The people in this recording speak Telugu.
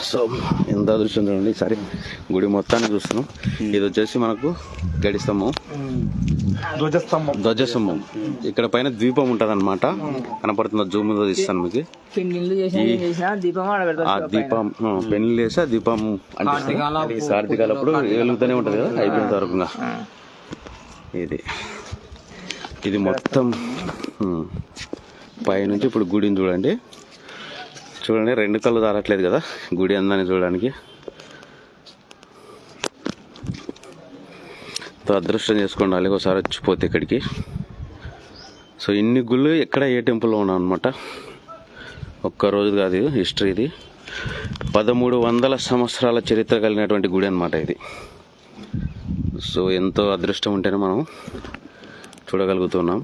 సో ఎంత అదృష్టం చూడండి. ఈసారి గుడి మొత్తాన్ని చూస్తున్నాం. ఇది వచ్చేసి మనకు గడి స్తంభం, ధ్వజస్తంభం. ఇక్కడ పైన ద్వీపం ఉంటది అనమాట, కనపడుతుంది. జూమ్ తీస్తాను మీకు. ఆ దీపం పెళ్లి చేసి ఆ దీపం అంటే కార్తీకాలప్పుడు వెలుగుతూనే ఉంటది కదా, అయిపోయినంత వరకు. ఇది మొత్తం పైనుంచి ఇప్పుడు గుడిని చూడండి. రెండు కళ్ళు దారట్లేదు కదా గుడి అందాన్ని చూడడానికి. అదృష్టం చేసుకోండి ఒకసారి వచ్చిపోతే ఇక్కడికి. సో ఇన్ని గుళ్ళు ఎక్కడ ఏ టెంపుల్లో ఉన్నాం అనమాట. ఒక్కరోజు కాదు హిస్టరీ. ఇది 1300 సంవత్సరాల చరిత్ర కలిగినటువంటి గుడి అనమాట ఇది. సో ఎంతో అదృష్టం ఉంటేనే మనం చూడగలుగుతున్నాం.